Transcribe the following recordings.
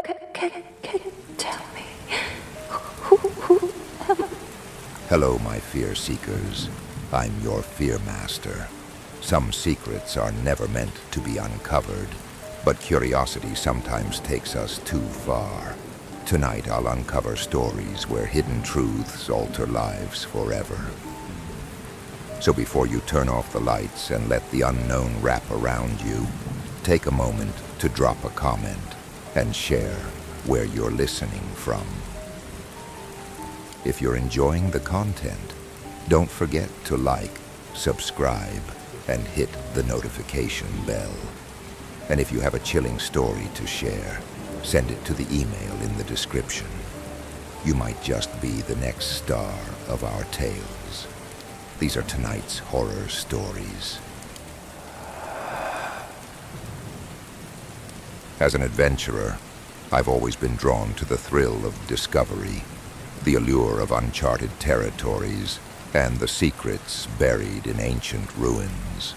Can you tell me who am I? Hello, my fear seekers. I'm your fear master. Some secrets are never meant to be uncovered, but curiosity sometimes takes us too far. Tonight I'll uncover stories where hidden truths alter lives forever. So before you turn off the lights and let the unknown wrap around you, take a moment to drop a comment and share where you're listening from. If you're enjoying the content, don't forget to like, subscribe, and hit the notification bell. And if you have a chilling story to share, send it to the email in the description. You might just be the next star of our tales. These are tonight's horror stories. As an adventurer, I've always been drawn to the thrill of discovery, the allure of uncharted territories, and the secrets buried in ancient ruins.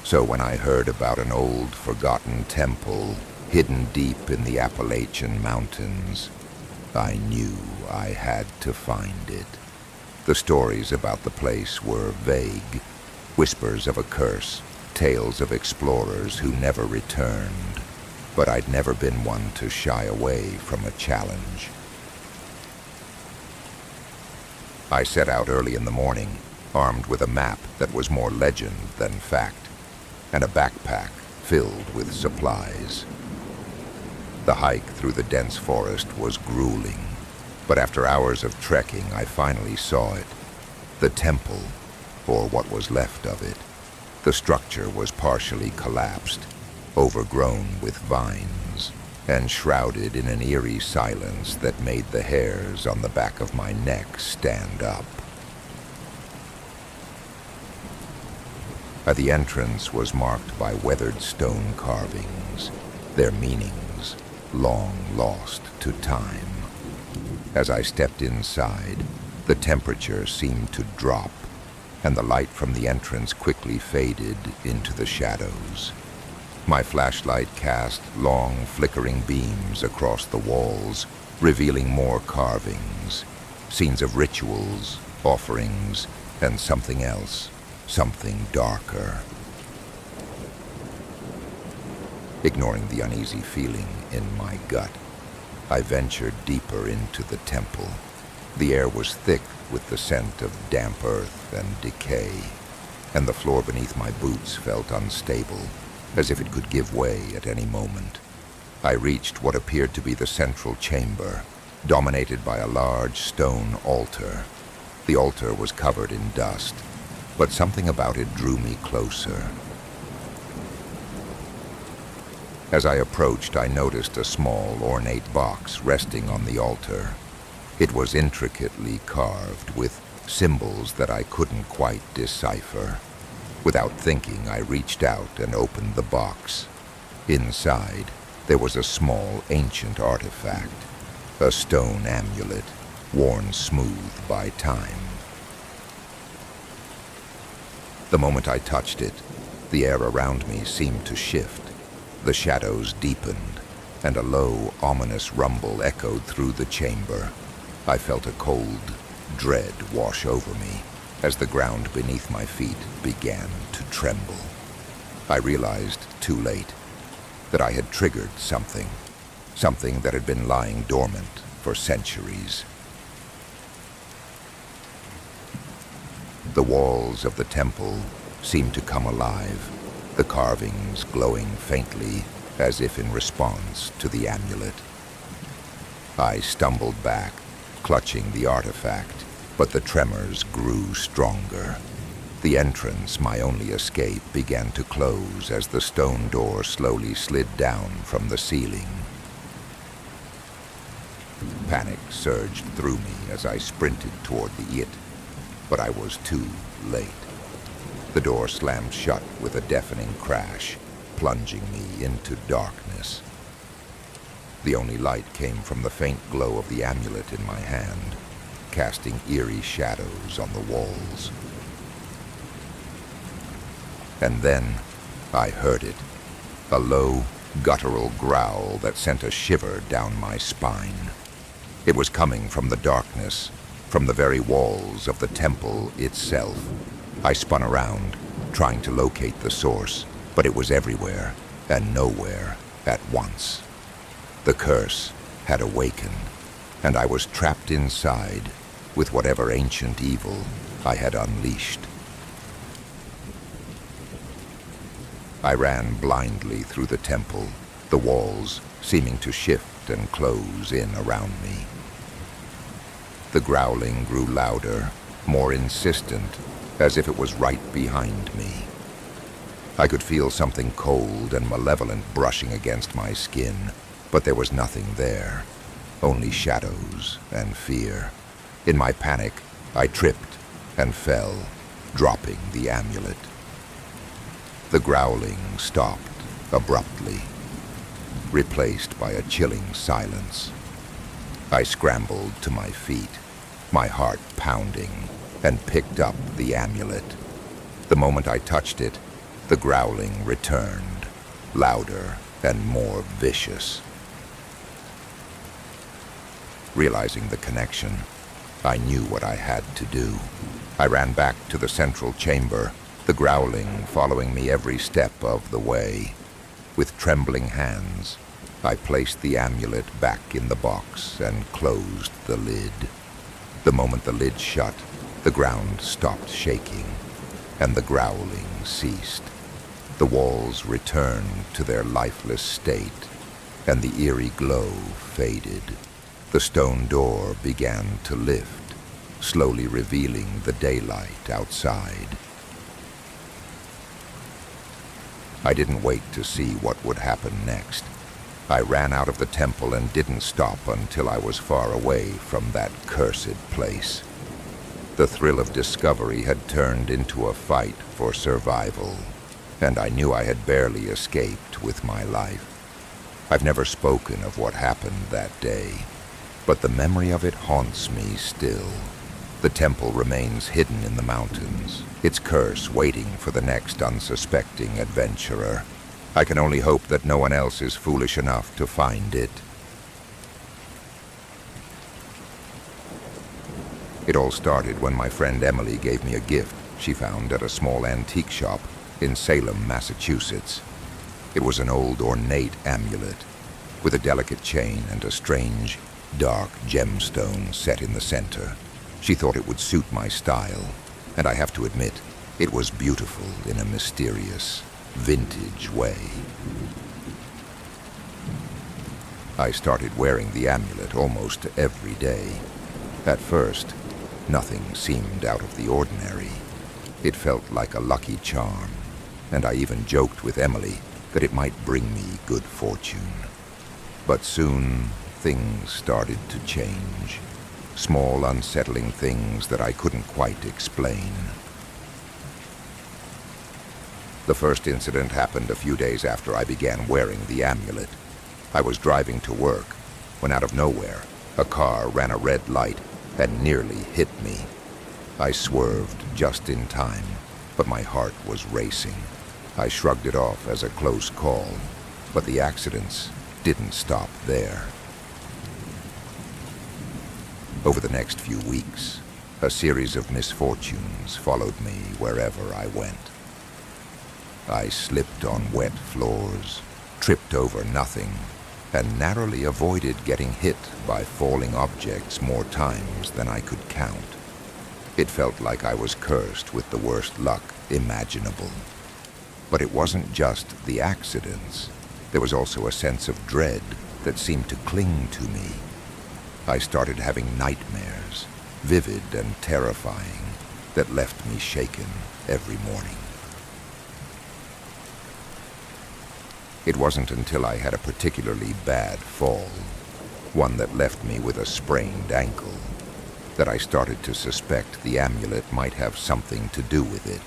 So when I heard about an old, forgotten temple hidden deep in the Appalachian Mountains, I knew I had to find it. The stories about the place were vague, whispers of a curse, tales of explorers who never returned. But I'd never been one to shy away from a challenge. I set out early in the morning, armed with a map that was more legend than fact, and a backpack filled with supplies. The hike through the dense forest was grueling, but after hours of trekking, I finally saw it. The temple, or what was left of it. The structure was partially collapsed, overgrown with vines, and shrouded in an eerie silence that made the hairs on the back of my neck stand up. The entrance was marked by weathered stone carvings, their meanings long lost to time. As I stepped inside, the temperature seemed to drop, and the light from the entrance quickly faded into the shadows. My flashlight cast long, flickering beams across the walls, revealing more carvings, scenes of rituals, offerings, and something else, something darker. Ignoring the uneasy feeling in my gut, I ventured deeper into the temple. The air was thick with the scent of damp earth and decay, and the floor beneath my boots felt unstable, as if it could give way at any moment. I reached what appeared to be the central chamber, dominated by a large stone altar. The altar was covered in dust, but something about it drew me closer. As I approached, I noticed a small, ornate box resting on the altar. It was intricately carved with symbols that I couldn't quite decipher. Without thinking, I reached out and opened the box. Inside, there was a small, ancient artifact, a stone amulet, worn smooth by time. The moment I touched it, the air around me seemed to shift. The shadows deepened, and a low, ominous rumble echoed through the chamber. I felt a cold dread wash over me as the ground beneath my feet began to tremble. I realized, too late, that I had triggered something that had been lying dormant for centuries. The walls of the temple seemed to come alive, the carvings glowing faintly as if in response to the amulet. I stumbled back, clutching the artifact, but the tremors grew stronger. The entrance, my only escape, began to close as the stone door slowly slid down from the ceiling. Panic surged through me as I sprinted toward the it, but I was too late. The door slammed shut with a deafening crash, plunging me into darkness. The only light came from the faint glow of the amulet in my hand, casting eerie shadows on the walls. And then I heard it, a low, guttural growl that sent a shiver down my spine. It was coming from the darkness, from the very walls of the temple itself. I spun around, trying to locate the source, but it was everywhere and nowhere at once. The curse had awakened, and I was trapped inside with whatever ancient evil I had unleashed. I ran blindly through the temple, the walls seeming to shift and close in around me. The growling grew louder, more insistent, as if it was right behind me. I could feel something cold and malevolent brushing against my skin, but there was nothing there, only shadows and fear. In my panic, I tripped and fell, dropping the amulet. The growling stopped abruptly, replaced by a chilling silence. I scrambled to my feet, my heart pounding, and picked up the amulet. The moment I touched it, the growling returned, louder and more vicious. Realizing the connection, I knew what I had to do. I ran back to the central chamber, the growling following me every step of the way. With trembling hands, I placed the amulet back in the box and closed the lid. The moment the lid shut, the ground stopped shaking, and the growling ceased. The walls returned to their lifeless state, and the eerie glow faded. The stone door began to lift, slowly revealing the daylight outside. I didn't wait to see what would happen next. I ran out of the temple and didn't stop until I was far away from that cursed place. The thrill of discovery had turned into a fight for survival, and I knew I had barely escaped with my life. I've never spoken of what happened that day, but the memory of it haunts me still. The temple remains hidden in the mountains, its curse waiting for the next unsuspecting adventurer. I can only hope that no one else is foolish enough to find it. It all started when my friend Emily gave me a gift she found at a small antique shop in Salem, Massachusetts. It was an old ornate amulet with a delicate chain and a strange, dark gemstone set in the center. She thought it would suit my style, and I have to admit, it was beautiful in a mysterious, vintage way. I started wearing the amulet almost every day. At first, nothing seemed out of the ordinary. It felt like a lucky charm, and I even joked with Emily that it might bring me good fortune. But soon, things started to change. Small, unsettling things that I couldn't quite explain. The first incident happened a few days after I began wearing the amulet. I was driving to work when out of nowhere, a car ran a red light and nearly hit me. I swerved just in time, but my heart was racing. I shrugged it off as a close call, but the accidents didn't stop there. Over the next few weeks, a series of misfortunes followed me wherever I went. I slipped on wet floors, tripped over nothing, and narrowly avoided getting hit by falling objects more times than I could count. It felt like I was cursed with the worst luck imaginable. But it wasn't just the accidents. There was also a sense of dread that seemed to cling to me. I started having nightmares, vivid and terrifying, that left me shaken every morning. It wasn't until I had a particularly bad fall, one that left me with a sprained ankle, that I started to suspect the amulet might have something to do with it.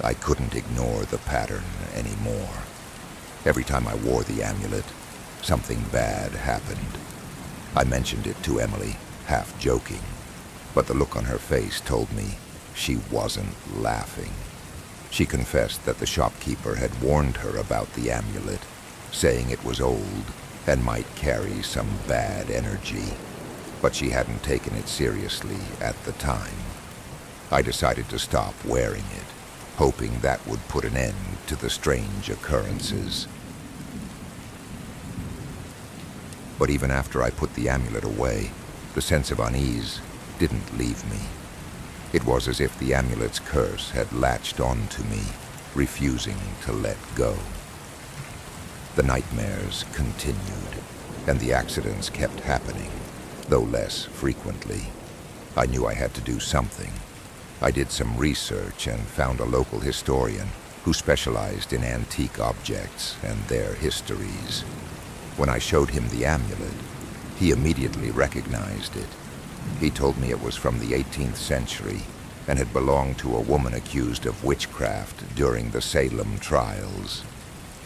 I couldn't ignore the pattern anymore. Every time I wore the amulet, something bad happened. I mentioned it to Emily, half joking, but the look on her face told me she wasn't laughing. She confessed that the shopkeeper had warned her about the amulet, saying it was old and might carry some bad energy, but she hadn't taken it seriously at the time. I decided to stop wearing it, hoping that would put an end to the strange occurrences. But even after I put the amulet away, the sense of unease didn't leave me. It was as if the amulet's curse had latched onto me, refusing to let go. The nightmares continued, and the accidents kept happening, though less frequently. I knew I had to do something. I did some research and found a local historian who specialized in antique objects and their histories. When I showed him the amulet, he immediately recognized it. He told me it was from the 18th century and had belonged to a woman accused of witchcraft during the Salem trials.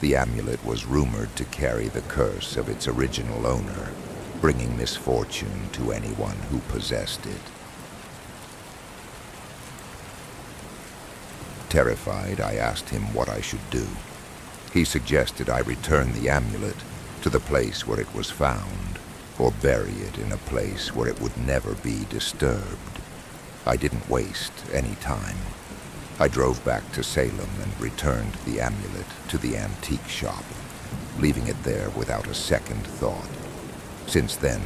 The amulet was rumored to carry the curse of its original owner, bringing misfortune to anyone who possessed it. Terrified, I asked him what I should do. He suggested I return the amulet to the place where it was found, or bury it in a place where it would never be disturbed. I didn't waste any time. I drove back to Salem and returned the amulet to the antique shop, leaving it there without a second thought. Since then,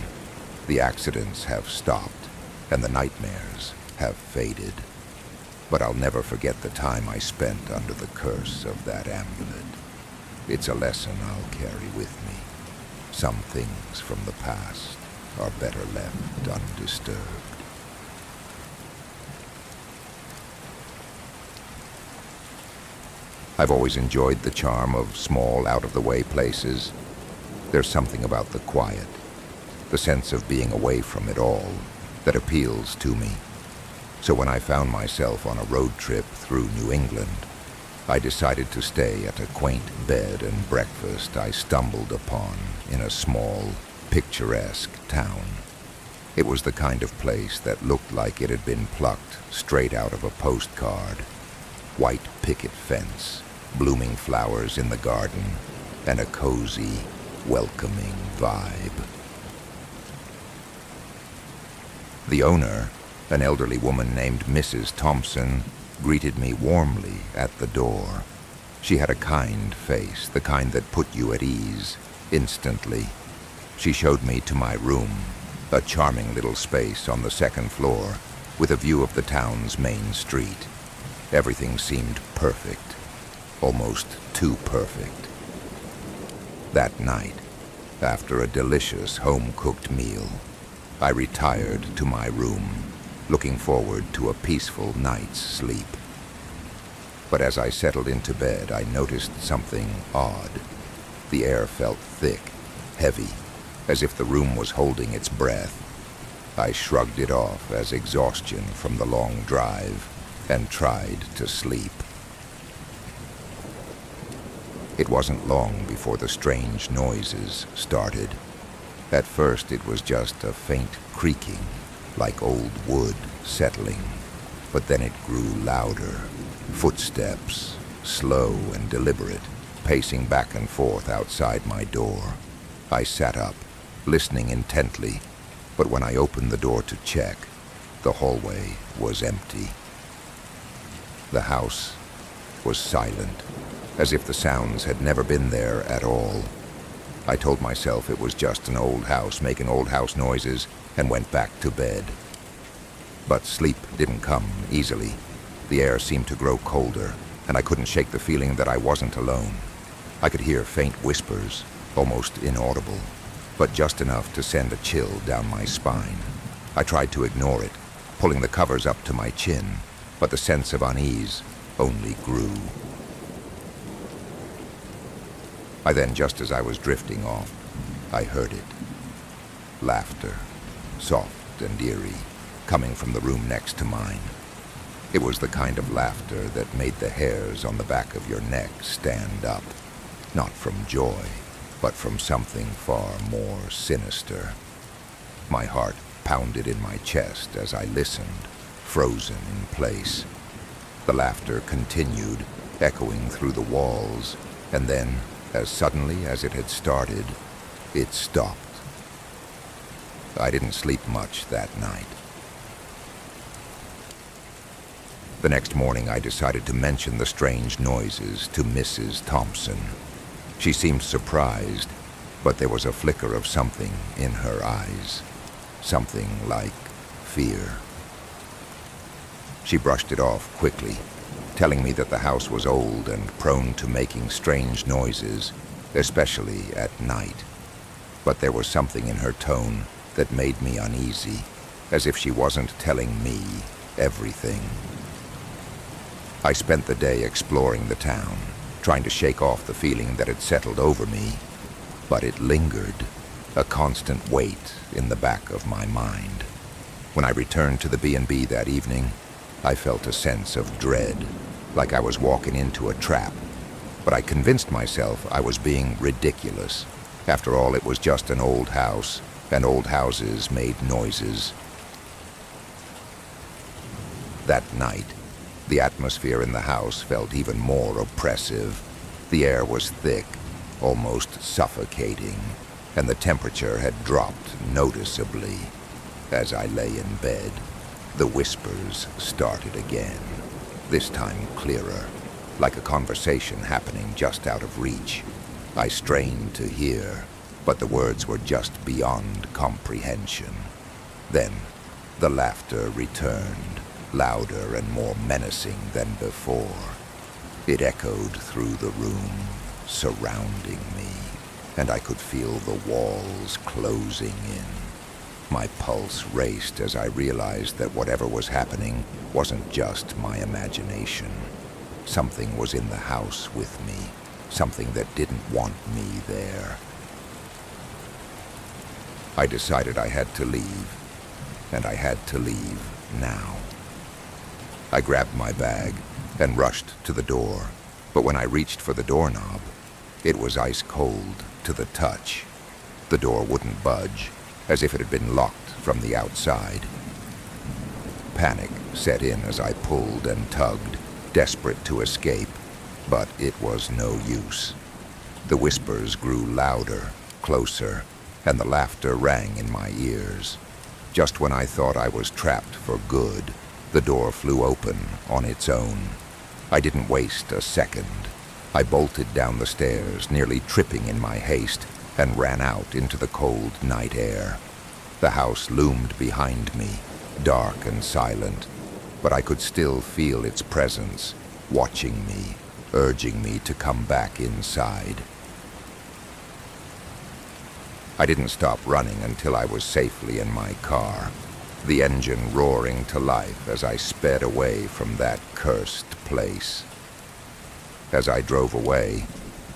the accidents have stopped and the nightmares have faded. But I'll never forget the time I spent under the curse of that amulet. It's a lesson I'll carry with me. Some things from the past are better left undisturbed. I've always enjoyed the charm of small, out-of-the-way places. There's something about the quiet, the sense of being away from it all, that appeals to me. So when I found myself on a road trip through New England, I decided to stay at a quaint bed and breakfast I stumbled upon in a small, picturesque town. It was the kind of place that looked like it had been plucked straight out of a postcard. White picket fence, blooming flowers in the garden, and a cozy, welcoming vibe. The owner, an elderly woman named Mrs. Thompson, greeted me warmly at the door. She had a kind face, the kind that put you at ease instantly. She showed me to my room, a charming little space on the second floor with a view of the town's main street. Everything seemed perfect, almost too perfect. That night, after a delicious home-cooked meal, I retired to my room, looking forward to a peaceful night's sleep. But as I settled into bed, I noticed something odd. The air felt thick, heavy, as if the room was holding its breath. I shrugged it off as exhaustion from the long drive and tried to sleep. It wasn't long before the strange noises started. At first it was just a faint creaking, like old wood settling, but then it grew louder. Footsteps, slow and deliberate, pacing back and forth outside my door. I sat up, listening intently, but when I opened the door to check, the hallway was empty. The house was silent, as if the sounds had never been there at all. I told myself it was just an old house making old house noises and went back to bed. But sleep didn't come easily. The air seemed to grow colder, and I couldn't shake the feeling that I wasn't alone. I could hear faint whispers, almost inaudible, but just enough to send a chill down my spine. I tried to ignore it, pulling the covers up to my chin, but the sense of unease only grew. Just as I was drifting off, I heard it. Laughter, soft and eerie, coming from the room next to mine. It was the kind of laughter that made the hairs on the back of your neck stand up, not from joy, but from something far more sinister. My heart pounded in my chest as I listened, frozen in place. The laughter continued, echoing through the walls, and then As suddenly as it had started, it stopped. I didn't sleep much that night. The next morning, I decided to mention the strange noises to Mrs. Thompson. She seemed surprised, but there was a flicker of something in her eyes. Something like fear. She brushed it off quickly, telling me that the house was old and prone to making strange noises, especially at night. But there was something in her tone that made me uneasy, as if she wasn't telling me everything. I spent the day exploring the town, trying to shake off the feeling that had settled over me, but it lingered, a constant weight in the back of my mind. When I returned to the B&B that evening, I felt a sense of dread, like I was walking into a trap. But I convinced myself I was being ridiculous. After all, it was just an old house, and old houses made noises. That night, the atmosphere in the house felt even more oppressive. The air was thick, almost suffocating, and the temperature had dropped noticeably. As I lay in bed, the whispers started again, this time clearer, like a conversation happening just out of reach. I strained to hear, but the words were just beyond comprehension. Then, the laughter returned, louder and more menacing than before. It echoed through the room, surrounding me, and I could feel the walls closing in. My pulse raced as I realized that whatever was happening wasn't just my imagination. Something was in the house with me, something that didn't want me there. I decided I had to leave, and I had to leave now. I grabbed my bag and rushed to the door, but when I reached for the doorknob, it was ice cold to the touch. The door wouldn't budge, as if it had been locked from the outside. Panic set in as I pulled and tugged, desperate to escape, but it was no use. The whispers grew louder, closer, and the laughter rang in my ears. Just when I thought I was trapped for good, the door flew open on its own. I didn't waste a second. I bolted down the stairs, nearly tripping in my haste, and ran out into the cold night air. The house loomed behind me, dark and silent, but I could still feel its presence, watching me, urging me to come back inside. I didn't stop running until I was safely in my car, the engine roaring to life as I sped away from that cursed place. As I drove away,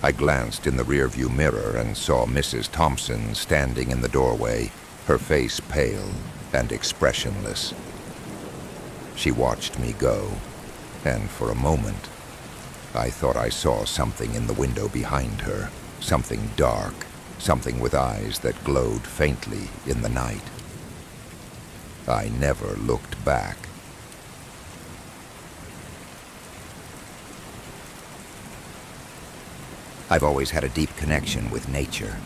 I glanced in the rearview mirror and saw Mrs. Thompson standing in the doorway, her face pale and expressionless. She watched me go, and for a moment, I thought I saw something in the window behind her, something dark, something with eyes that glowed faintly in the night. I never looked back. I've always had a deep connection with nature,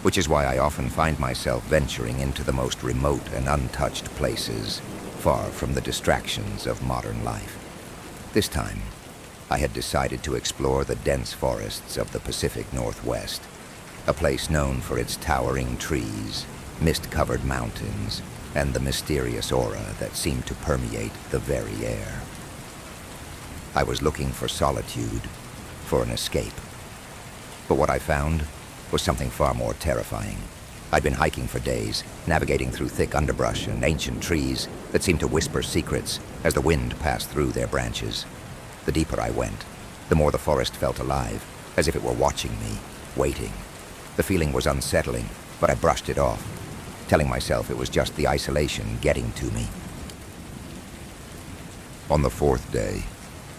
which is why I often find myself venturing into the most remote and untouched places, far from the distractions of modern life. This time, I had decided to explore the dense forests of the Pacific Northwest, a place known for its towering trees, mist-covered mountains, and the mysterious aura that seemed to permeate the very air. I was looking for solitude, for an escape. But what I found was something far more terrifying. I'd been hiking for days, navigating through thick underbrush and ancient trees that seemed to whisper secrets as the wind passed through their branches. The deeper I went, the more the forest felt alive, as if it were watching me, waiting. The feeling was unsettling, but I brushed it off, telling myself it was just the isolation getting to me. On the fourth day,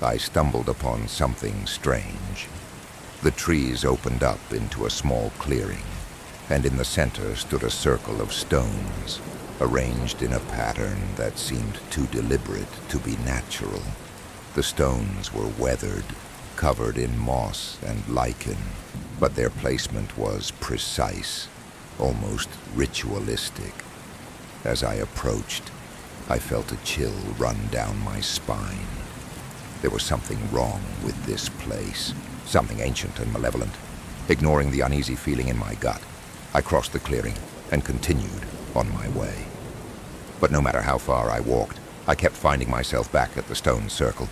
I stumbled upon something strange. The trees opened up into a small clearing, and in the center stood a circle of stones, arranged in a pattern that seemed too deliberate to be natural. The stones were weathered, covered in moss and lichen, but their placement was precise, almost ritualistic. As I approached, I felt a chill run down my spine. There was something wrong with this place, something ancient and malevolent. Ignoring the uneasy feeling in my gut, I crossed the clearing and continued on my way. But no matter how far I walked, I kept finding myself back at the stone circle.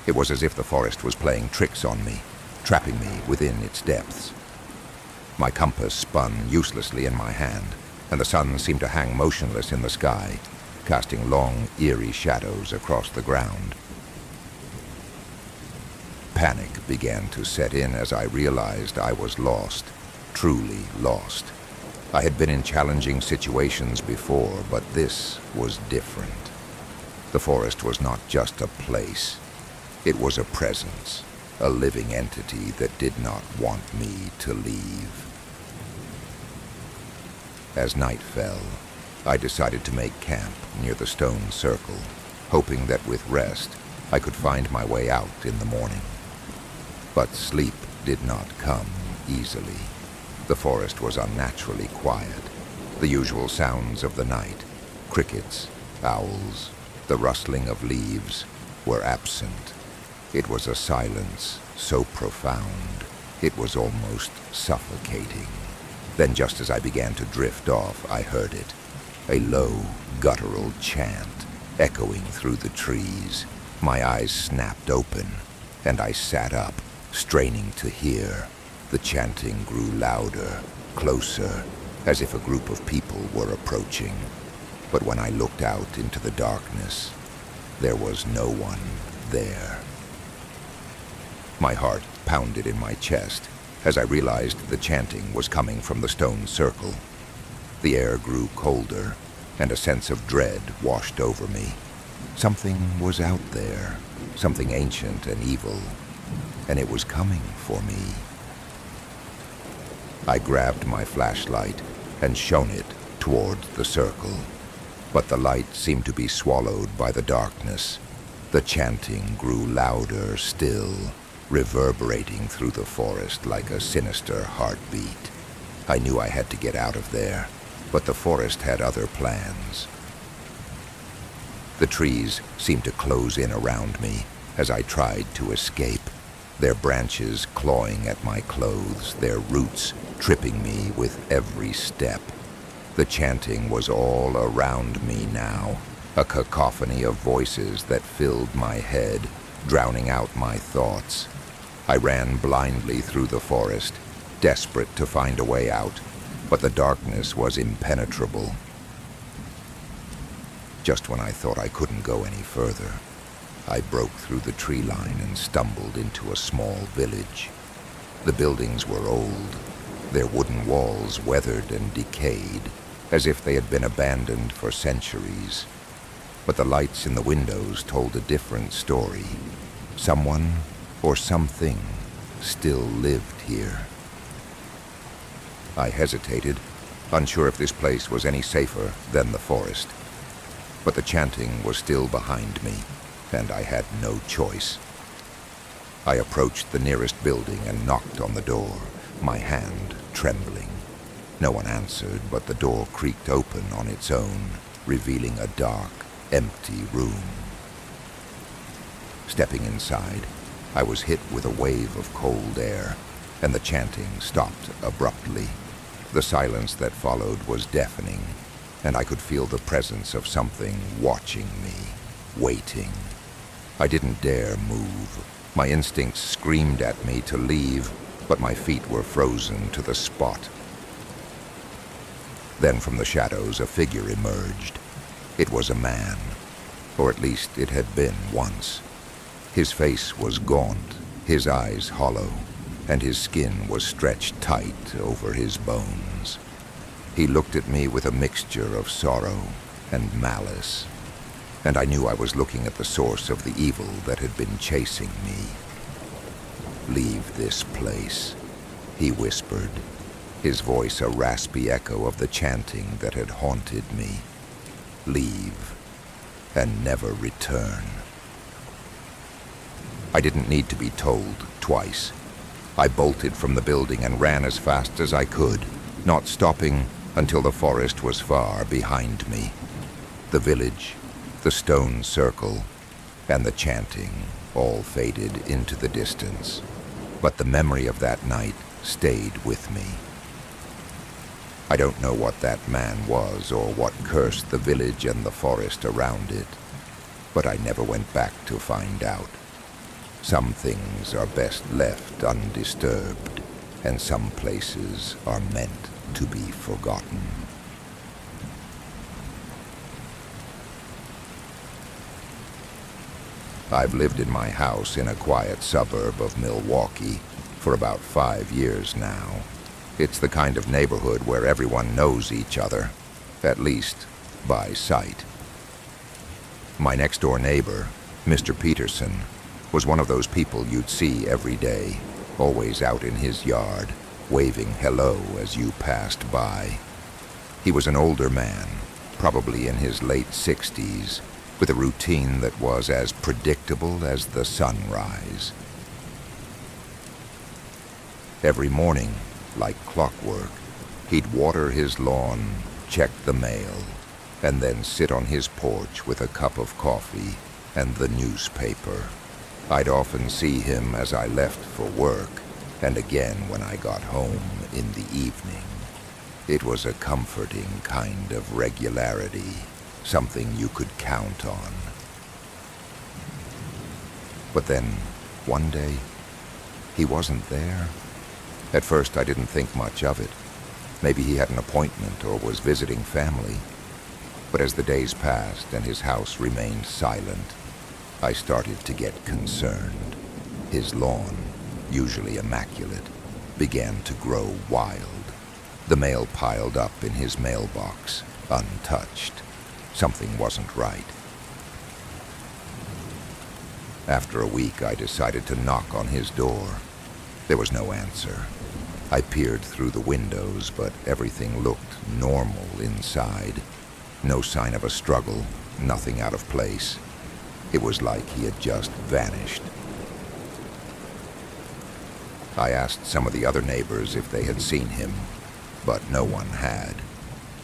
It was as if the forest was playing tricks on me, trapping me within its depths. My compass spun uselessly in my hand, and the sun seemed to hang motionless in the sky, casting long, eerie shadows across the ground. Panic began to set in as I realized I was lost, truly lost. I had been in challenging situations before, but this was different. The forest was not just a place. It was a presence, a living entity that did not want me to leave. As night fell, I decided to make camp near the stone circle, hoping that with rest, I could find my way out in the morning. But sleep did not come easily. The forest was unnaturally quiet. The usual sounds of the night, crickets, owls, the rustling of leaves, were absent. It was a silence so profound, it was almost suffocating. Then just as I began to drift off, I heard it, a low, guttural chant echoing through the trees. My eyes snapped open, and I sat up, straining to hear. The chanting grew louder, closer, as if a group of people were approaching. But when I looked out into the darkness, there was no one there. My heart pounded in my chest as I realized the chanting was coming from the stone circle. The air grew colder, and a sense of dread washed over me. Something was out there, something ancient and evil, and it was coming for me. I grabbed my flashlight and shone it toward the circle, but the light seemed to be swallowed by the darkness. The chanting grew louder still, reverberating through the forest like a sinister heartbeat. I knew I had to get out of there, but the forest had other plans. The trees seemed to close in around me as I tried to escape, their branches clawing at my clothes, their roots tripping me with every step. The chanting was all around me now, a cacophony of voices that filled my head, drowning out my thoughts. I ran blindly through the forest, desperate to find a way out, but the darkness was impenetrable. Just when I thought I couldn't go any further, I broke through the tree line and stumbled into a small village. The buildings were old, their wooden walls weathered and decayed, as if they had been abandoned for centuries. But the lights in the windows told a different story. Someone or something still lived here. I hesitated, unsure if this place was any safer than the forest. But the chanting was still behind me, and I had no choice. I approached the nearest building and knocked on the door, my hand trembling. No one answered, but the door creaked open on its own, revealing a dark, empty room. Stepping inside, I was hit with a wave of cold air, and the chanting stopped abruptly. The silence that followed was deafening, and I could feel the presence of something watching me, waiting. I didn't dare move. My instincts screamed at me to leave, but my feet were frozen to the spot. Then from the shadows a figure emerged. It was a man, or at least it had been once. His face was gaunt, his eyes hollow, and his skin was stretched tight over his bones. He looked at me with a mixture of sorrow and malice, and I knew I was looking at the source of the evil that had been chasing me. "Leave this place," he whispered, his voice a raspy echo of the chanting that had haunted me. "Leave, and never return." I didn't need to be told twice. I bolted from the building and ran as fast as I could, not stopping until the forest was far behind me. The village, the stone circle, and the chanting all faded into the distance. But the memory of that night stayed with me. I don't know what that man was or what cursed the village and the forest around it, but I never went back to find out. Some things are best left undisturbed, and some places are meant to be forgotten. I've lived in my house in a quiet suburb of Milwaukee for about 5 years now. It's the kind of neighborhood where everyone knows each other, at least by sight. My next-door neighbor, Mr. Peterson, was one of those people you'd see every day, always out in his yard, waving hello as you passed by. He was an older man, probably in his late 60s, with a routine that was as predictable as the sunrise. Every morning, like clockwork, he'd water his lawn, check the mail, and then sit on his porch with a cup of coffee and the newspaper. I'd often see him as I left for work, and again when I got home in the evening. It was a comforting kind of regularity, something you could count on. But then, one day, he wasn't there. At first, I didn't think much of it. Maybe he had an appointment or was visiting family. But as the days passed and his house remained silent, I started to get concerned. His lawn, usually immaculate, began to grow wild. The mail piled up in his mailbox, untouched. Something wasn't right. After a week, I decided to knock on his door. There was no answer. I peered through the windows, but everything looked normal inside. No sign of a struggle, nothing out of place. It was like he had just vanished. I asked some of the other neighbors if they had seen him, but no one had.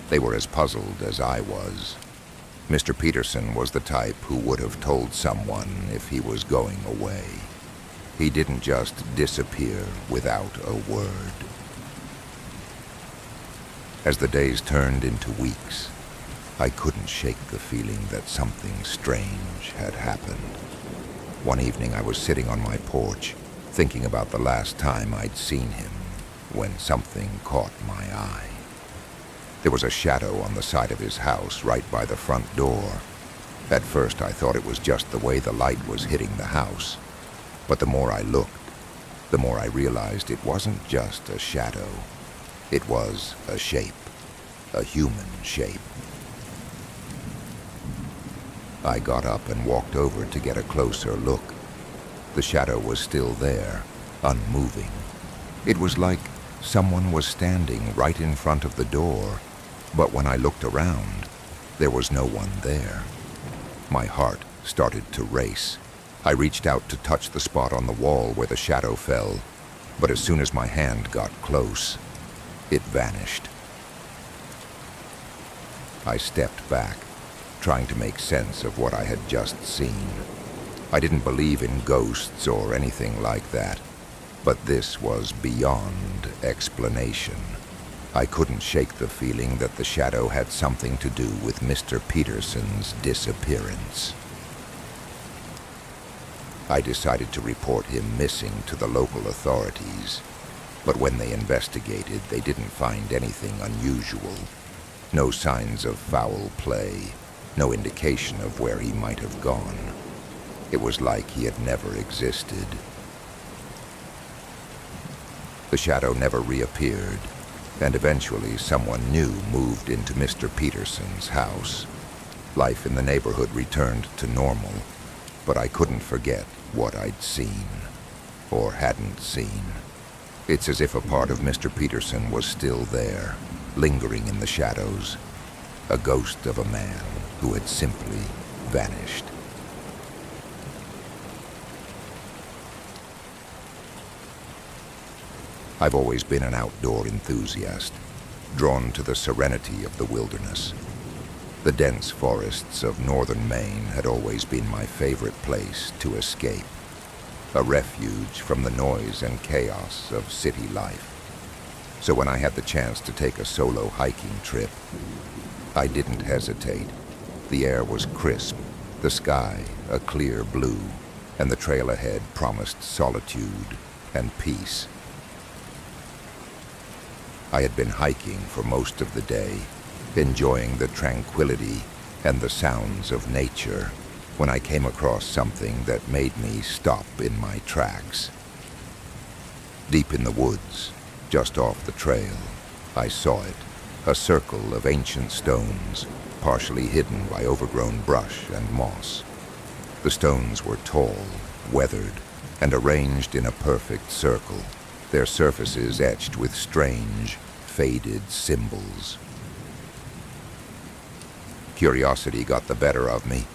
They were as puzzled as I was. Mr. Peterson was the type who would have told someone if he was going away. He didn't just disappear without a word. As the days turned into weeks, I couldn't shake the feeling that something strange had happened. One evening I was sitting on my porch, thinking about the last time I'd seen him, when something caught my eye. There was a shadow on the side of his house right by the front door. At first I thought it was just the way the light was hitting the house. But the more I looked, the more I realized it wasn't just a shadow. It was a shape, a human shape. I got up and walked over to get a closer look. The shadow was still there, unmoving. It was like someone was standing right in front of the door, but when I looked around, there was no one there. My heart started to race. I reached out to touch the spot on the wall where the shadow fell, but as soon as my hand got close, it vanished. I stepped back, trying to make sense of what I had just seen. I didn't believe in ghosts or anything like that, but this was beyond explanation. I couldn't shake the feeling that the shadow had something to do with Mr. Peterson's disappearance. I decided to report him missing to the local authorities, but when they investigated, they didn't find anything unusual. No signs of foul play, no indication of where he might have gone. It was like he had never existed. The shadow never reappeared, and eventually someone new moved into Mr. Peterson's house. Life in the neighborhood returned to normal, but I couldn't forget what I'd seen, or hadn't seen. It's as if a part of Mr. Peterson was still there, lingering in the shadows, a ghost of a man who had simply vanished. I've always been an outdoor enthusiast, drawn to the serenity of the wilderness. The dense forests of northern Maine had always been my favorite place to escape, a refuge from the noise and chaos of city life. So when I had the chance to take a solo hiking trip, I didn't hesitate. The air was crisp, the sky a clear blue, and the trail ahead promised solitude and peace. I had been hiking for most of the day, enjoying the tranquility and the sounds of nature, when I came across something that made me stop in my tracks. Deep in the woods, just off the trail, I saw it, a circle of ancient stones, partially hidden by overgrown brush and moss. The stones were tall, weathered, and arranged in a perfect circle, their surfaces etched with strange, faded symbols. Curiosity got the better of me,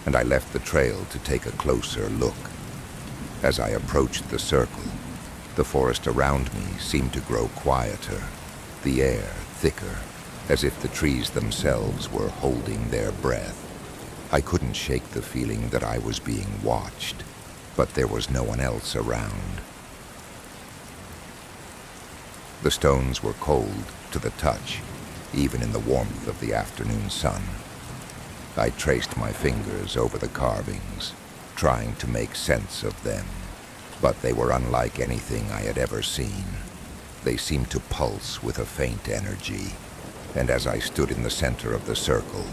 and I left the trail to take a closer look. As I approached the circle, the forest around me seemed to grow quieter, the air thicker, as if the trees themselves were holding their breath. I couldn't shake the feeling that I was being watched, but there was no one else around. The stones were cold to the touch, even in the warmth of the afternoon sun. I traced my fingers over the carvings, trying to make sense of them, but they were unlike anything I had ever seen. They seemed to pulse with a faint energy, and as I stood in the center of the circle,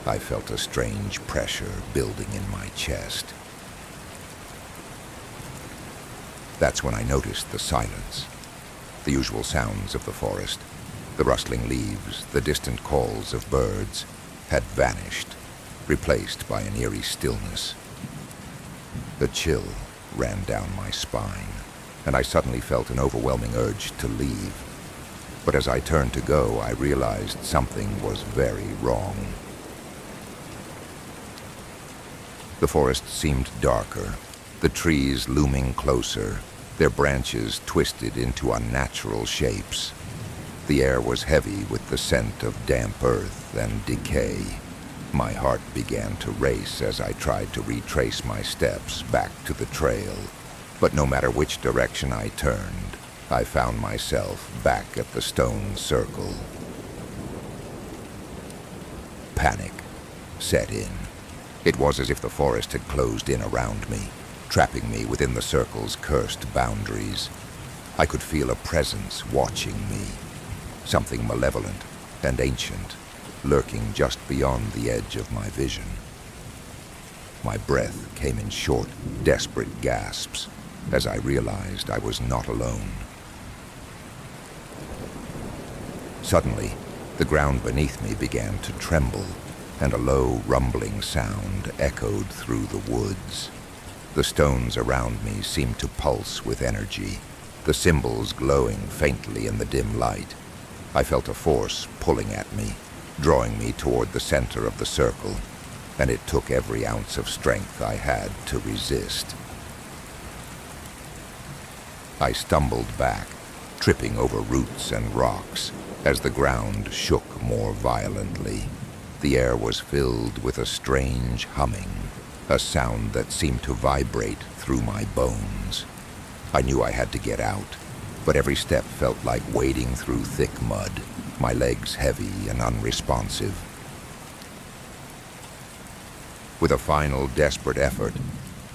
I felt a strange pressure building in my chest. That's when I noticed the silence, the usual sounds of the forest, the rustling leaves, the distant calls of birds, had vanished, replaced by an eerie stillness. A chill ran down my spine, and I suddenly felt an overwhelming urge to leave. But as I turned to go, I realized something was very wrong. The forest seemed darker, the trees looming closer, their branches twisted into unnatural shapes. The air was heavy with the scent of damp earth and decay. My heart began to race as I tried to retrace my steps back to the trail, but no matter which direction I turned, I found myself back at the stone circle. Panic set in. It was as if the forest had closed in around me, trapping me within the circle's cursed boundaries. I could feel a presence watching me, something malevolent and ancient, lurking just beyond the edge of my vision. My breath came in short, desperate gasps as I realized I was not alone. Suddenly, the ground beneath me began to tremble, and a low, rumbling sound echoed through the woods. The stones around me seemed to pulse with energy, the symbols glowing faintly in the dim light. I felt a force pulling at me, drawing me toward the center of the circle, and it took every ounce of strength I had to resist. I stumbled back, tripping over roots and rocks, as the ground shook more violently. The air was filled with a strange humming, a sound that seemed to vibrate through my bones. I knew I had to get out, but every step felt like wading through thick mud, my legs heavy and unresponsive. With a final desperate effort,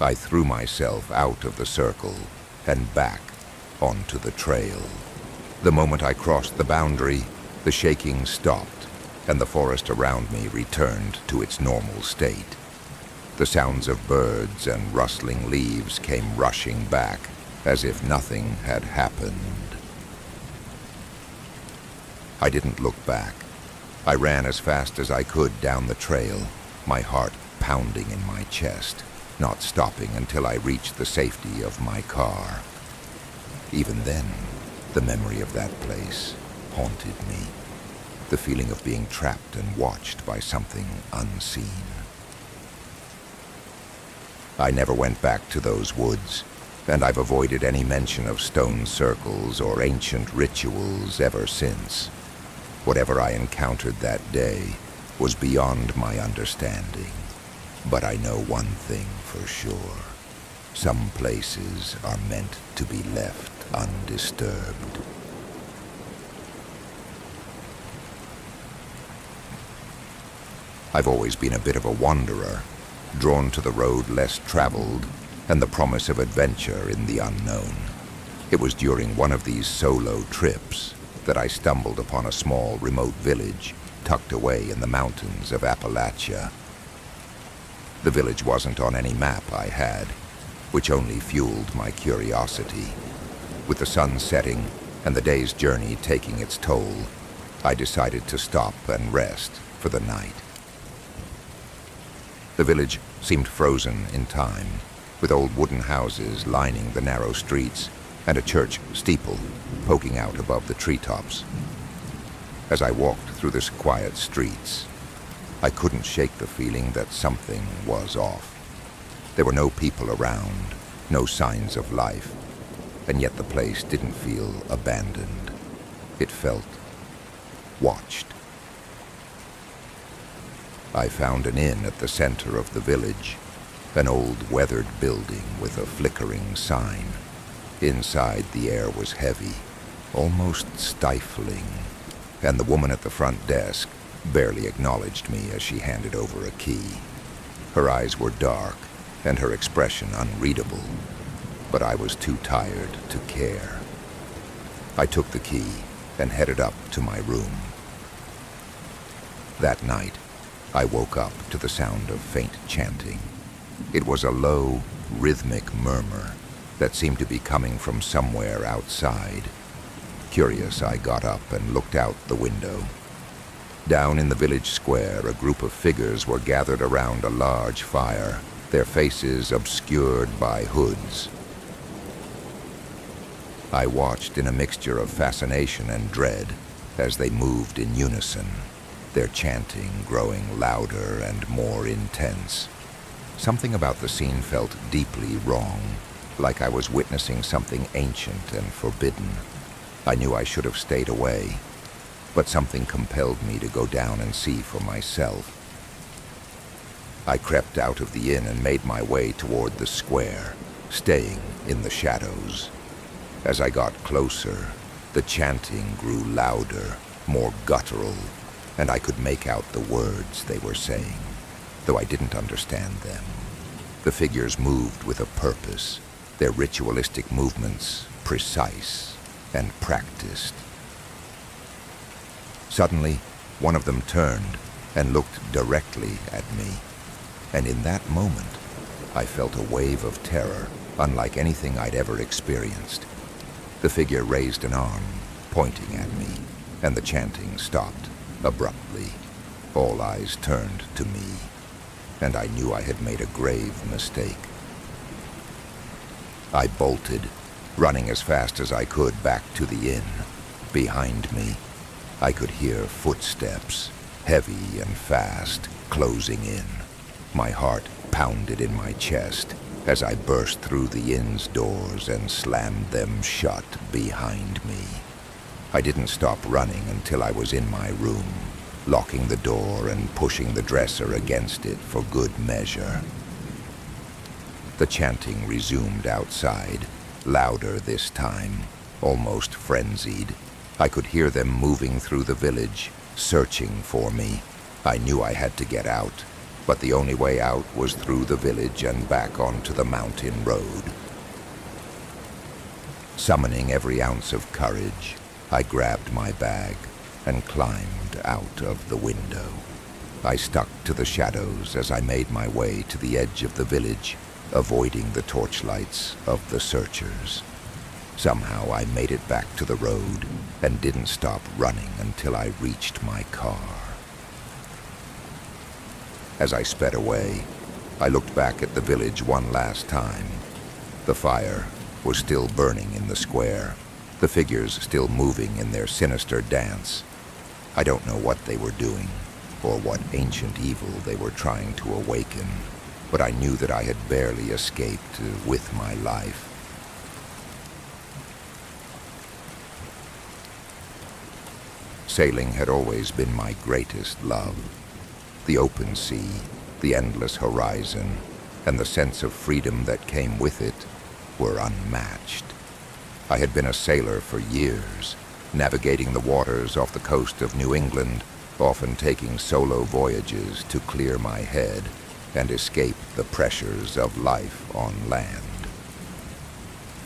I threw myself out of the circle and back onto the trail. The moment I crossed the boundary, the shaking stopped, and the forest around me returned to its normal state. The sounds of birds and rustling leaves came rushing back, as if nothing had happened. I didn't look back. I ran as fast as I could down the trail, my heart pounding in my chest, not stopping until I reached the safety of my car. Even then, the memory of that place haunted me, the feeling of being trapped and watched by something unseen. I never went back to those woods, and I've avoided any mention of stone circles or ancient rituals ever since. Whatever I encountered that day was beyond my understanding. But I know one thing for sure. Some places are meant to be left undisturbed. I've always been a bit of a wanderer, drawn to the road less traveled and the promise of adventure in the unknown. It was during one of these solo trips that I stumbled upon a small remote village tucked away in the mountains of Appalachia. The village wasn't on any map I had, which only fueled my curiosity. With the sun setting and the day's journey taking its toll, I decided to stop and rest for the night. The village seemed frozen in time, with old wooden houses lining the narrow streets and a church steeple poking out above the treetops. As I walked through the quiet streets, I couldn't shake the feeling that something was off. There were no people around, no signs of life, and yet the place didn't feel abandoned. It felt watched. I found an inn at the center of the village, an old weathered building with a flickering sign. Inside, the air was heavy, almost stifling, and the woman at the front desk barely acknowledged me as she handed over a key. Her eyes were dark and her expression unreadable, but I was too tired to care. I took the key and headed up to my room. That night, I woke up to the sound of faint chanting. It was a low, rhythmic murmur that seemed to be coming from somewhere outside. Curious, I got up and looked out the window. Down in the village square, a group of figures were gathered around a large fire, their faces obscured by hoods. I watched in a mixture of fascination and dread as they moved in unison, their chanting growing louder and more intense. Something about the scene felt deeply wrong, like I was witnessing something ancient and forbidden. I knew I should have stayed away, but something compelled me to go down and see for myself. I crept out of the inn and made my way toward the square, staying in the shadows. As I got closer, the chanting grew louder, more guttural, and I could make out the words they were saying, though I didn't understand them. The figures moved with a purpose, their ritualistic movements precise and practiced. Suddenly, one of them turned and looked directly at me, and in that moment, I felt a wave of terror unlike anything I'd ever experienced. The figure raised an arm, pointing at me, and the chanting stopped abruptly. All eyes turned to me, and I knew I had made a grave mistake. I bolted, running as fast as I could back to the inn. Behind me, I could hear footsteps, heavy and fast, closing in. My heart pounded in my chest as I burst through the inn's doors and slammed them shut behind me. I didn't stop running until I was in my room, locking the door and pushing the dresser against it for good measure. The chanting resumed outside, louder this time, almost frenzied. I could hear them moving through the village, searching for me. I knew I had to get out, but the only way out was through the village and back onto the mountain road. Summoning every ounce of courage, I grabbed my bag and climbed out of the window. I stuck to the shadows as I made my way to the edge of the village, avoiding the torchlights of the searchers. Somehow I made it back to the road and didn't stop running until I reached my car. As I sped away, I looked back at the village one last time. The fire was still burning in the square, the figures still moving in their sinister dance. I don't know what they were doing, or what ancient evil they were trying to awaken, but I knew that I had barely escaped with my life. Sailing had always been my greatest love. The open sea, the endless horizon, and the sense of freedom that came with it were unmatched. I had been a sailor for years, navigating the waters off the coast of New England, often taking solo voyages to clear my head and escape the pressures of life on land.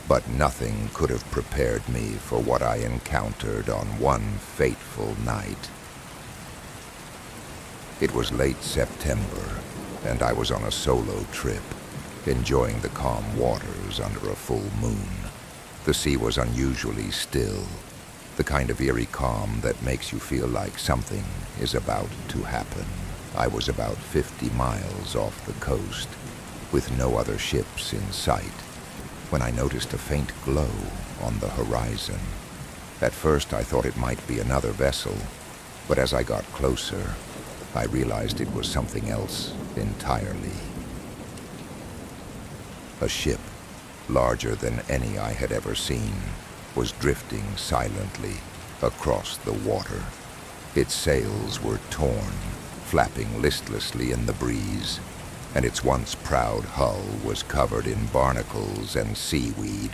But nothing could have prepared me for what I encountered on one fateful night. It was late September, and I was on a solo trip, enjoying the calm waters under a full moon. The sea was unusually still, the kind of eerie calm that makes you feel like something is about to happen. I was about 50 miles off the coast, with no other ships in sight, when I noticed a faint glow on the horizon. At first I thought it might be another vessel, but as I got closer, I realized it was something else entirely. A ship, larger than any I had ever seen, was drifting silently across the water. Its sails were torn, flapping listlessly in the breeze, and its once proud hull was covered in barnacles and seaweed,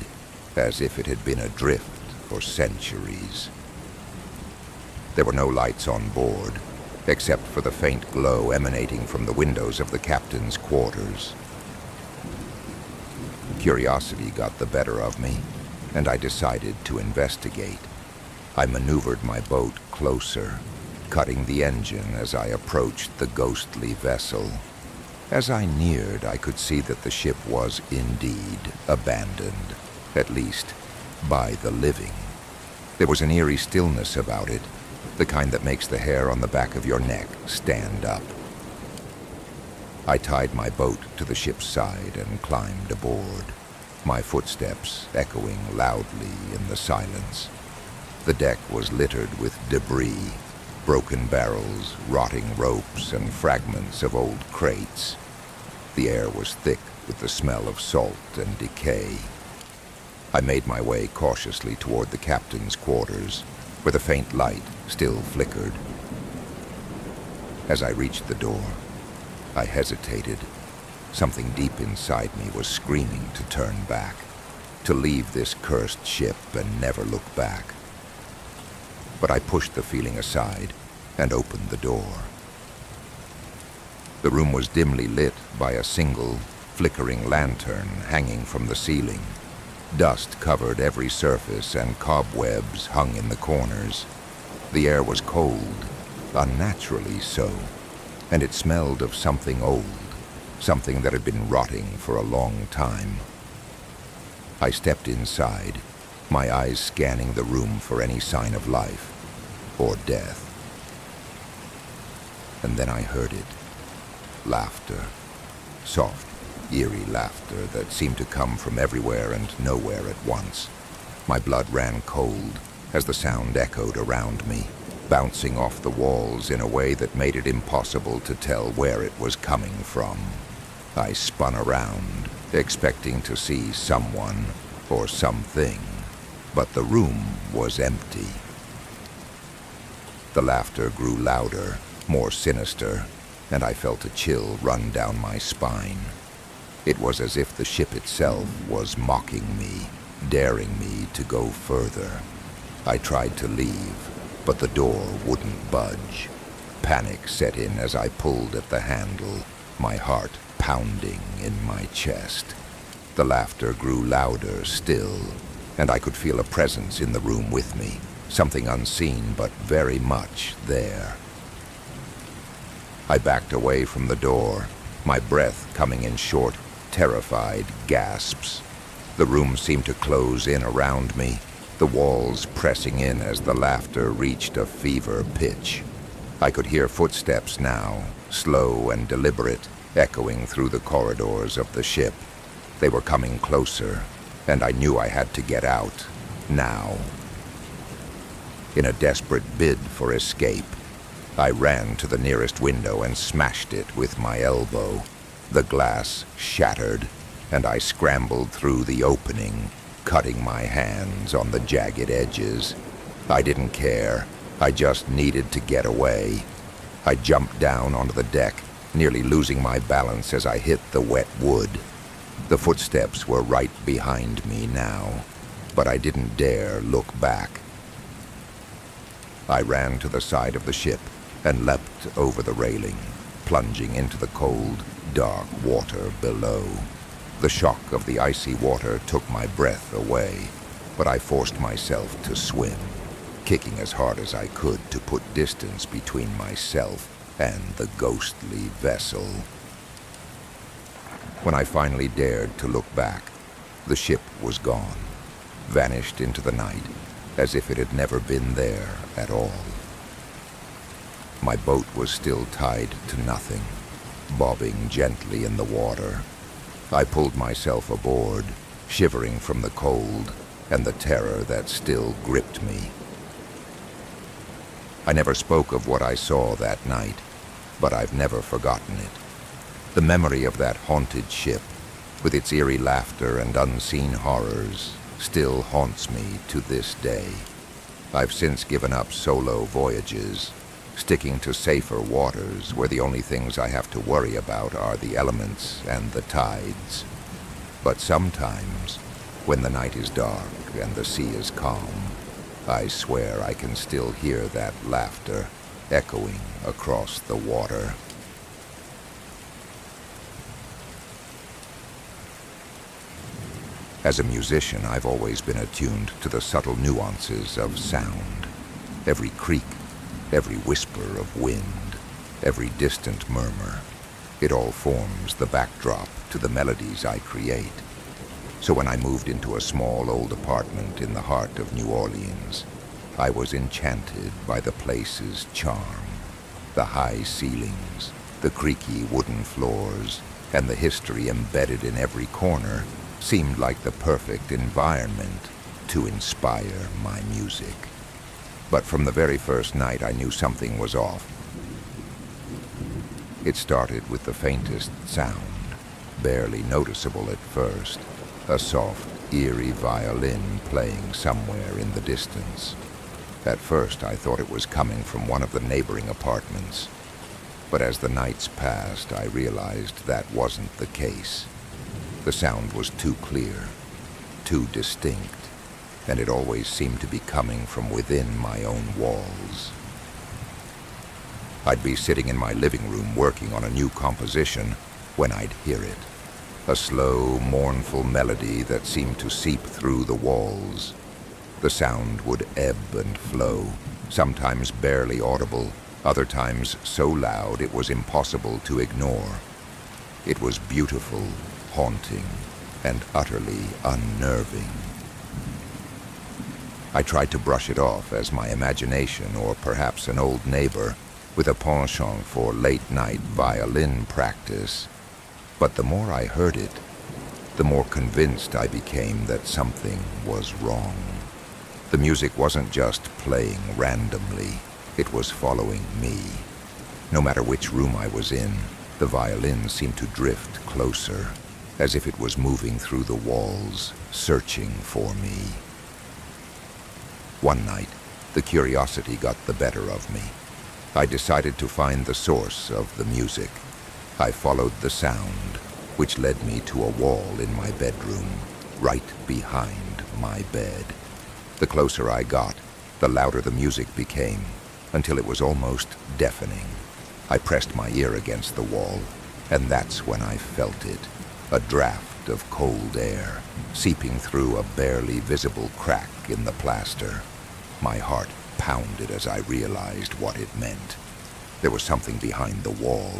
as if it had been adrift for centuries. There were no lights on board, except for the faint glow emanating from the windows of the captain's quarters. Curiosity got the better of me, and I decided to investigate. I maneuvered my boat closer, cutting the engine as I approached the ghostly vessel. As I neared, I could see that the ship was indeed abandoned, at least by the living. There was an eerie stillness about it, the kind that makes the hair on the back of your neck stand up. I tied my boat to the ship's side and climbed aboard, my footsteps echoing loudly in the silence. The deck was littered with debris, broken barrels, rotting ropes, and fragments of old crates. The air was thick with the smell of salt and decay. I made my way cautiously toward the captain's quarters, where the faint light still flickered. As I reached the door, I hesitated. Something deep inside me was screaming to turn back, to leave this cursed ship and never look back. But I pushed the feeling aside and opened the door. The room was dimly lit by a single, flickering lantern hanging from the ceiling. Dust covered every surface and cobwebs hung in the corners. The air was cold, unnaturally so, and it smelled of something old, something that had been rotting for a long time. I stepped inside, my eyes scanning the room for any sign of life or death. And then I heard it. Laughter. Soft, eerie laughter that seemed to come from everywhere and nowhere at once. My blood ran cold as the sound echoed around me, bouncing off the walls in a way that made it impossible to tell where it was coming from. I spun around, expecting to see someone or something, but the room was empty. The laughter grew louder, more sinister, and I felt a chill run down my spine. It was as if the ship itself was mocking me, daring me to go further. I tried to leave, but the door wouldn't budge. Panic set in as I pulled at the handle, my heart pounding in my chest. The laughter grew louder still, and I could feel a presence in the room with me, something unseen but very much there. I backed away from the door, my breath coming in short, terrified gasps. The room seemed to close in around me, the walls pressing in as the laughter reached a fever pitch. I could hear footsteps now, slow and deliberate, echoing through the corridors of the ship. They were coming closer, and I knew I had to get out, now. In a desperate bid for escape, I ran to the nearest window and smashed it with my elbow. The glass shattered, and I scrambled through the opening, cutting my hands on the jagged edges. I didn't care. I just needed to get away. I jumped down onto the deck, nearly losing my balance as I hit the wet wood. The footsteps were right behind me now, but I didn't dare look back. I ran to the side of the ship and leapt over the railing, plunging into the cold, dark water below. The shock of the icy water took my breath away, but I forced myself to swim, kicking as hard as I could to put distance between myself and the ghostly vessel. When I finally dared to look back, the ship was gone, vanished into the night, as if it had never been there at all. My boat was still tied to nothing, bobbing gently in the water. I pulled myself aboard, shivering from the cold and the terror that still gripped me. I never spoke of what I saw that night, but I've never forgotten it. The memory of that haunted ship, with its eerie laughter and unseen horrors, still haunts me to this day. I've since given up solo voyages, sticking to safer waters where the only things I have to worry about are the elements and the tides. But sometimes, when the night is dark and the sea is calm, I swear I can still hear that laughter echoing across the water. As a musician, I've always been attuned to the subtle nuances of sound. Every creak, every whisper of wind, every distant murmur. It all forms the backdrop to the melodies I create. So when I moved into a small old apartment in the heart of New Orleans, I was enchanted by the place's charm. The high ceilings, the creaky wooden floors, and the history embedded in every corner seemed like the perfect environment to inspire my music. But from the very first night, I knew something was off. It started with the faintest sound, barely noticeable at first, a soft, eerie violin playing somewhere in the distance. At first, I thought it was coming from one of the neighboring apartments, but as the nights passed, I realized that wasn't the case. The sound was too clear, too distinct, and it always seemed to be coming from within my own walls. I'd be sitting in my living room working on a new composition when I'd hear it. A slow, mournful melody that seemed to seep through the walls. The sound would ebb and flow, sometimes barely audible, other times so loud it was impossible to ignore. It was beautiful, haunting, and utterly unnerving. I tried to brush it off as my imagination or perhaps an old neighbor with a penchant for late-night violin practice. But the more I heard it, the more convinced I became that something was wrong. The music wasn't just playing randomly, it was following me. No matter which room I was in, the violin seemed to drift closer, as if it was moving through the walls, searching for me. One night, the curiosity got the better of me. I decided to find the source of the music. I followed the sound, which led me to a wall in my bedroom, right behind my bed. The closer I got, the louder the music became, until it was almost deafening. I pressed my ear against the wall, and that's when I felt it. A draft of cold air, seeping through a barely visible crack in the plaster. My heart pounded as I realized what it meant. There was something behind the wall.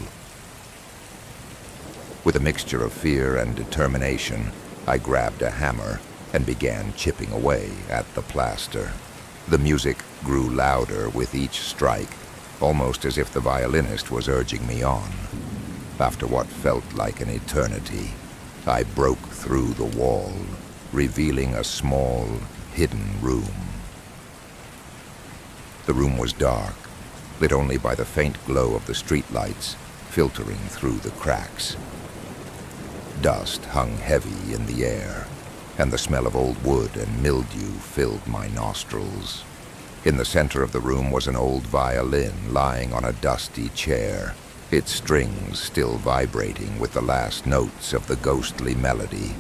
With a mixture of fear and determination, I grabbed a hammer and began chipping away at the plaster. The music grew louder with each strike, almost as if the violinist was urging me on. After what felt like an eternity, I broke through the wall, revealing a small, hidden room. The room was dark, lit only by the faint glow of the streetlights filtering through the cracks. Dust hung heavy in the air, and the smell of old wood and mildew filled my nostrils. In the center of the room was an old violin lying on a dusty chair, its strings still vibrating with the last notes of the ghostly melody.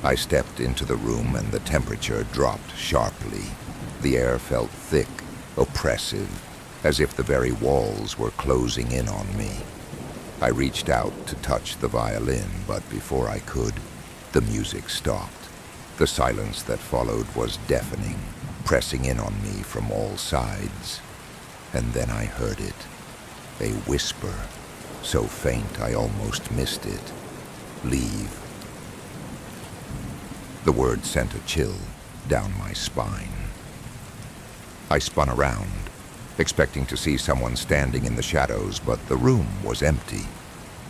I stepped into the room and the temperature dropped sharply. The air felt thick, oppressive, as if the very walls were closing in on me. I reached out to touch the violin, but before I could, the music stopped. The silence that followed was deafening, pressing in on me from all sides. And then I heard it, a whisper, so faint I almost missed it. Leave. The word sent a chill down my spine. I spun around, expecting to see someone standing in the shadows, but the room was empty.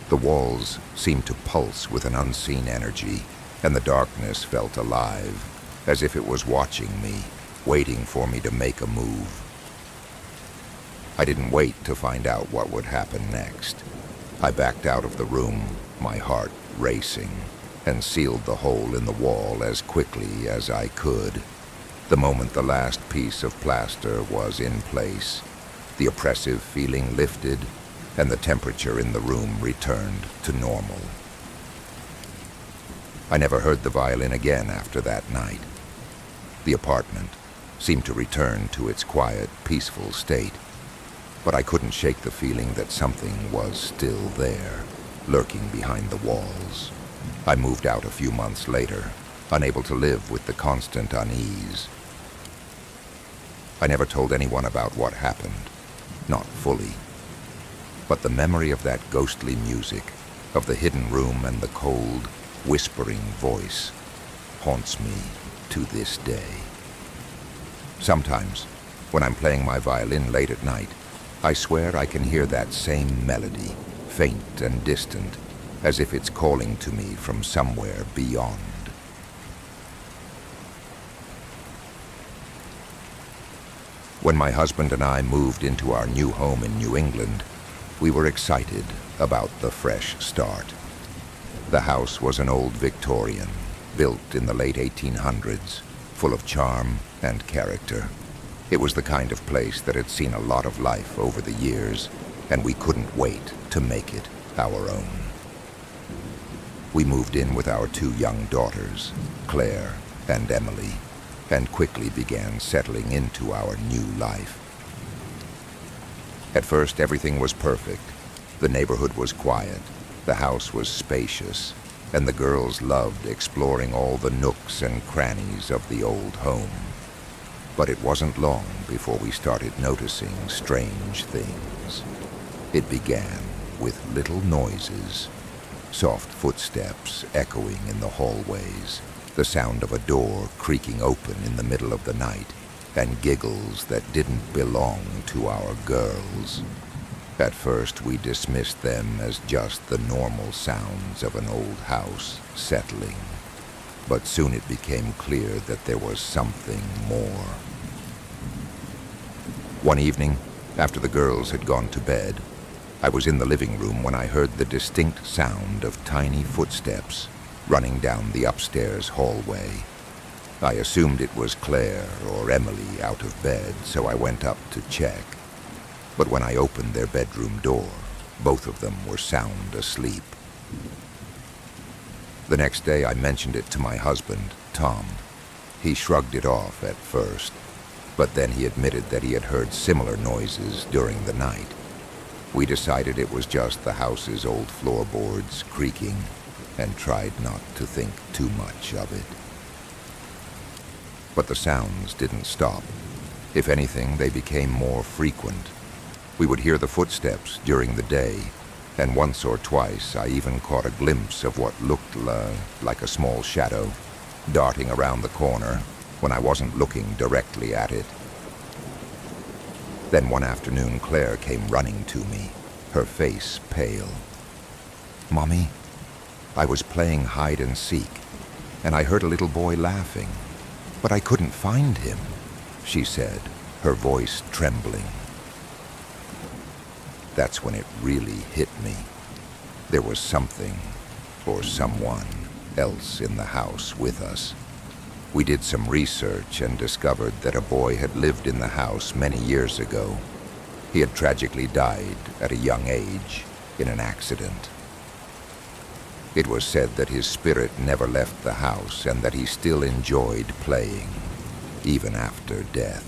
The walls seemed to pulse with an unseen energy, and the darkness felt alive, as if it was watching me, waiting for me to make a move. I didn't wait to find out what would happen next. I backed out of the room, my heart racing, and sealed the hole in the wall as quickly as I could. The moment the last piece of plaster was in place, the oppressive feeling lifted, and the temperature in the room returned to normal. I never heard the violin again after that night. The apartment seemed to return to its quiet, peaceful state, but I couldn't shake the feeling that something was still there, lurking behind the walls. I moved out a few months later, unable to live with the constant unease. I never told anyone about what happened, not fully. But the memory of that ghostly music, of the hidden room and the cold, whispering voice, haunts me to this day. Sometimes, when I'm playing my violin late at night, I swear I can hear that same melody, faint and distant, as if it's calling to me from somewhere beyond. When my husband and I moved into our new home in New England, we were excited about the fresh start. The house was an old Victorian, built in the late 1800s, full of charm and character. It was the kind of place that had seen a lot of life over the years, and we couldn't wait to make it our own. We moved in with our two young daughters, Claire and Emily, and quickly began settling into our new life. At first, everything was perfect. The neighborhood was quiet, the house was spacious, and the girls loved exploring all the nooks and crannies of the old home. But it wasn't long before we started noticing strange things. It began with little noises, soft footsteps echoing in the hallways, the sound of a door creaking open in the middle of the night, and giggles that didn't belong to our girls. At first, we dismissed them as just the normal sounds of an old house settling. But soon it became clear that there was something more. One evening, after the girls had gone to bed, I was in the living room when I heard the distinct sound of tiny footsteps running down the upstairs hallway. I assumed it was Claire or Emily out of bed, so I went up to check. But when I opened their bedroom door, both of them were sound asleep. The next day I mentioned it to my husband, Tom. He shrugged it off at first, but then he admitted that he had heard similar noises during the night. We decided it was just the house's old floorboards creaking, and tried not to think too much of it. But the sounds didn't stop. If anything, they became more frequent. We would hear the footsteps during the day, and once or twice I even caught a glimpse of what looked like a small shadow darting around the corner when I wasn't looking directly at it. Then one afternoon, Claire came running to me, her face pale. "Mommy, I was playing hide and seek, and I heard a little boy laughing, but I couldn't find him," she said, her voice trembling. That's when it really hit me. There was something, or someone, else in the house with us. We did some research and discovered that a boy had lived in the house many years ago. He had tragically died at a young age in an accident. It was said that his spirit never left the house and that he still enjoyed playing, even after death.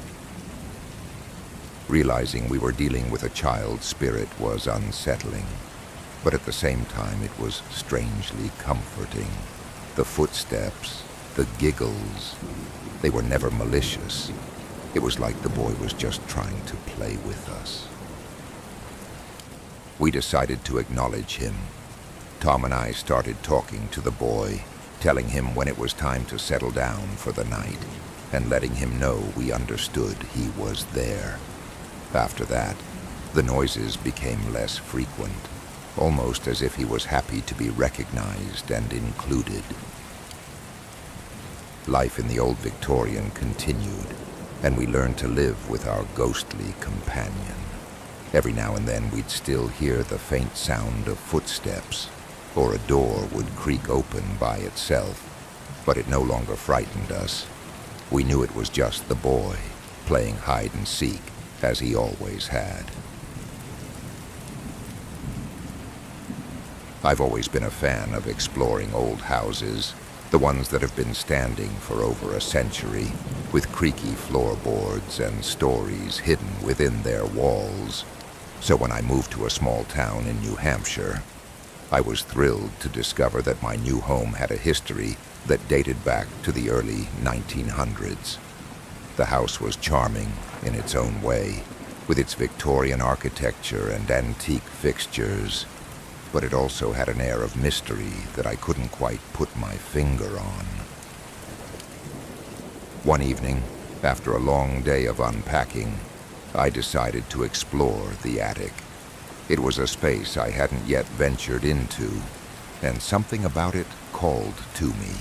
Realizing we were dealing with a child's spirit was unsettling, but at the same time it was strangely comforting. The footsteps, the giggles, they were never malicious. It was like the boy was just trying to play with us. We decided to acknowledge him. Tom and I started talking to the boy, telling him when it was time to settle down for the night, and letting him know we understood he was there. After that, the noises became less frequent, almost as if he was happy to be recognized and included. Life in the old Victorian continued, and we learned to live with our ghostly companion. Every now and then we'd still hear the faint sound of footsteps, or a door would creak open by itself, but it no longer frightened us. We knew it was just the boy, playing hide and seek, as he always had. I've always been a fan of exploring old houses, the ones that have been standing for over a century, with creaky floorboards and stories hidden within their walls. So when I moved to a small town in New Hampshire, I was thrilled to discover that my new home had a history that dated back to the early 1900s. The house was charming in its own way, with its Victorian architecture and antique fixtures, but it also had an air of mystery that I couldn't quite put my finger on. One evening, after a long day of unpacking, I decided to explore the attic. It was a space I hadn't yet ventured into, and something about it called to me.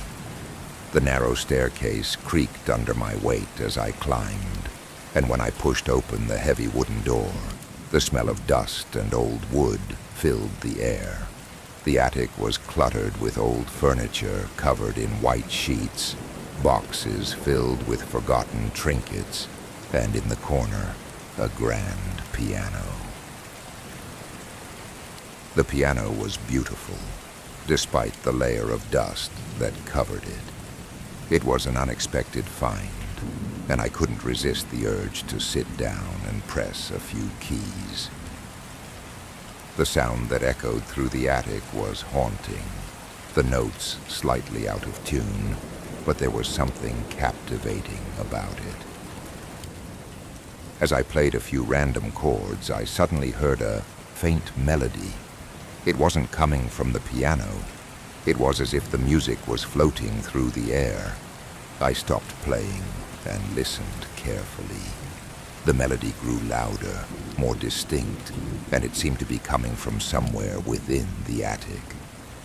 The narrow staircase creaked under my weight as I climbed, and when I pushed open the heavy wooden door, the smell of dust and old wood filled the air. The attic was cluttered with old furniture covered in white sheets, boxes filled with forgotten trinkets, and in the corner, a grand piano. The piano was beautiful, despite the layer of dust that covered it. It was an unexpected find, and I couldn't resist the urge to sit down and press a few keys. The sound that echoed through the attic was haunting, the notes slightly out of tune, but there was something captivating about it. As I played a few random chords, I suddenly heard a faint melody. It wasn't coming from the piano. It was as if the music was floating through the air. I stopped playing and listened carefully. The melody grew louder, more distinct, and it seemed to be coming from somewhere within the attic.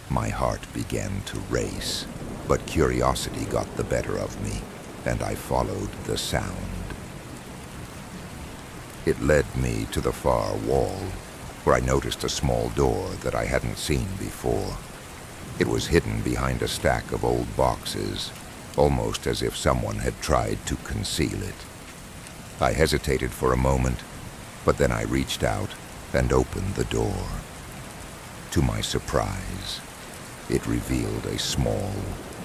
My heart began to race, but curiosity got the better of me, and I followed the sound. It led me to the far wall, where I noticed a small door that I hadn't seen before. It was hidden behind a stack of old boxes, almost as if someone had tried to conceal it. I hesitated for a moment, but then I reached out and opened the door. To my surprise, it revealed a small,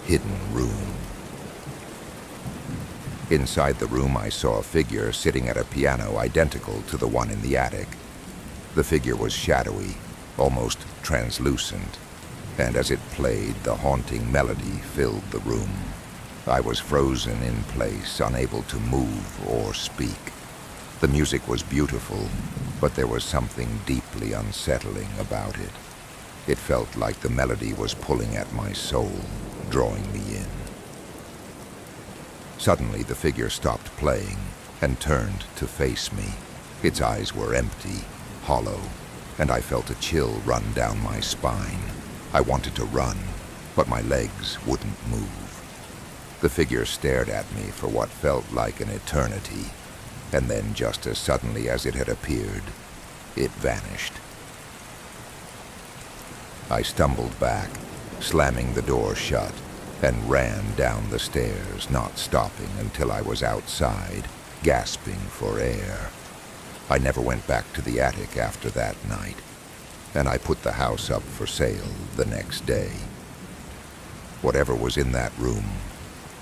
hidden room. Inside the room, I saw a figure sitting at a piano identical to the one in the attic. The figure was shadowy, almost translucent, and as it played, the haunting melody filled the room. I was frozen in place, unable to move or speak. The music was beautiful, but there was something deeply unsettling about it. It felt like the melody was pulling at my soul, drawing me in. Suddenly, the figure stopped playing and turned to face me. Its eyes were empty, hollow, and I felt a chill run down my spine. I wanted to run, but my legs wouldn't move. The figure stared at me for what felt like an eternity, and then just as suddenly as it had appeared, it vanished. I stumbled back, slamming the door shut, and ran down the stairs, not stopping until I was outside, gasping for air. I never went back to the attic after that night, and I put the house up for sale the next day. Whatever was in that room,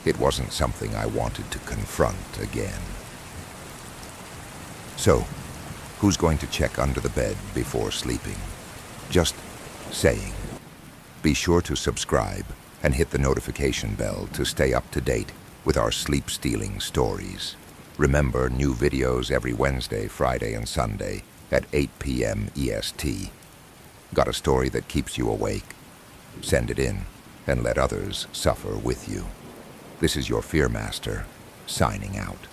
it wasn't something I wanted to confront again. So, who's going to check under the bed before sleeping? Just saying. Be sure to subscribe and hit the notification bell to stay up to date with our sleep-stealing stories. Remember, new videos every Wednesday, Friday, and Sunday at 8 p.m. EST. Got a story that keeps you awake? Send it in and let others suffer with you. This is your Fear Master, signing out.